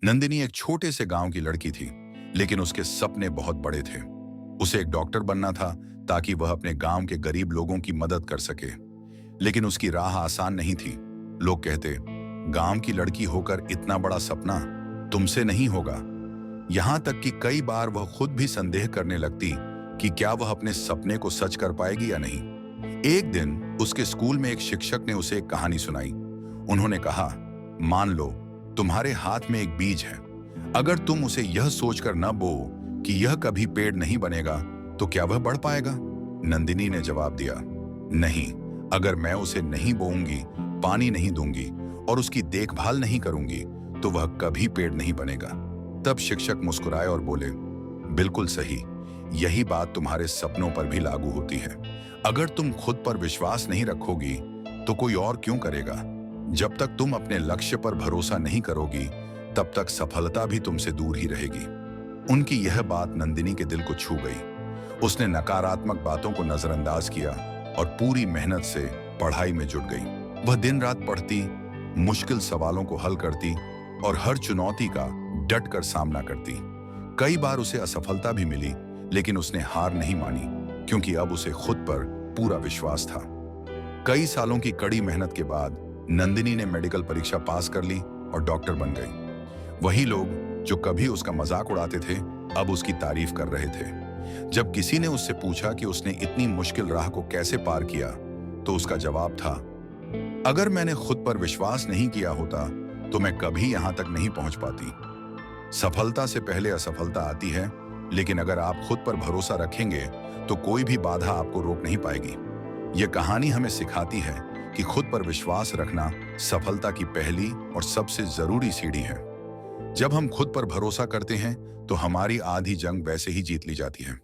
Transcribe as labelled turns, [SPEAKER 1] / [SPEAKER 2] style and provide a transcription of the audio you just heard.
[SPEAKER 1] नंदिनी एक छोटे से गांव की लड़की थी, लेकिन उसके सपने बहुत बड़े थे। उसे एक डॉक्टर बनना था ताकि वह अपने गांव के गरीब लोगों की मदद कर सके। लेकिन उसकी राह आसान नहीं थी। लोग कहते, गांव की लड़की होकर इतना बड़ा सपना तुमसे नहीं होगा। यहां तक कि कई बार वह खुद भी संदेह करने लगती कि क्या वह अपने सपने को सच कर पाएगी या नहीं। एक दिन उसके स्कूल में एक शिक्षक ने उसे एक कहानी सुनाई। उन्होंने कहा, मान लो तुम्हारे हाथ में एक बीज है। अगर तुम उसे यह सोचकर न बो कि यह कभी पेड़ नहीं बनेगा, तो क्या वह बढ़ पाएगा? नंदिनी ने जवाब दिया, नहीं, अगर मैं उसे नहीं बोऊंगी, पानी नहीं दूंगी और उसकी देखभाल नहीं करूंगी, तो वह कभी पेड़ नहीं बनेगा। तब शिक्षक मुस्कुराए और बोले, बिल्कुल सही, यही बात तुम्हारे सपनों पर भी लागू होती है। अगर तुम खुद पर विश्वास नहीं रखोगी, तो कोई और क्यों करेगा? जब तक तुम अपने लक्ष्य पर भरोसा नहीं करोगी, तब तक सफलता भी तुमसे दूर ही रहेगी। उनकी यह बात नंदिनी के दिल को छू गई। उसने नकारात्मक बातों को नजरअंदाज किया और पूरी मेहनत से पढ़ाई में जुट गई। वह दिन रात पढ़ती, मुश्किल सवालों को हल करती और हर चुनौती का डट कर सामना करती। कई बार उसे असफलता भी मिली, लेकिन उसने हार नहीं मानी, क्योंकि अब उसे खुद पर पूरा विश्वास था। कई सालों की कड़ी मेहनत के बाद नंदिनी ने मेडिकल परीक्षा पास कर ली और डॉक्टर बन गई। वही लोग जो कभी उसका मजाक उड़ाते थे, अब उसकी तारीफ कर रहे थे। जब किसी ने उससे पूछा कि उसने इतनी मुश्किल राह को कैसे पार किया, तो उसका जवाब था, अगर मैंने खुद पर विश्वास नहीं किया होता, तो मैं कभी यहां तक नहीं पहुंच पाती। सफलता से पहले असफलता आती है, लेकिन अगर आप खुद पर भरोसा रखेंगे, तो कोई भी बाधा आपको रोक नहीं पाएगी। यह कहानी हमें सिखाती है कि खुद पर विश्वास रखना सफलता की पहली और सबसे जरूरी सीढ़ी है। जब हम खुद पर भरोसा करते हैं, तो हमारी आधी जंग वैसे ही जीत ली जाती है।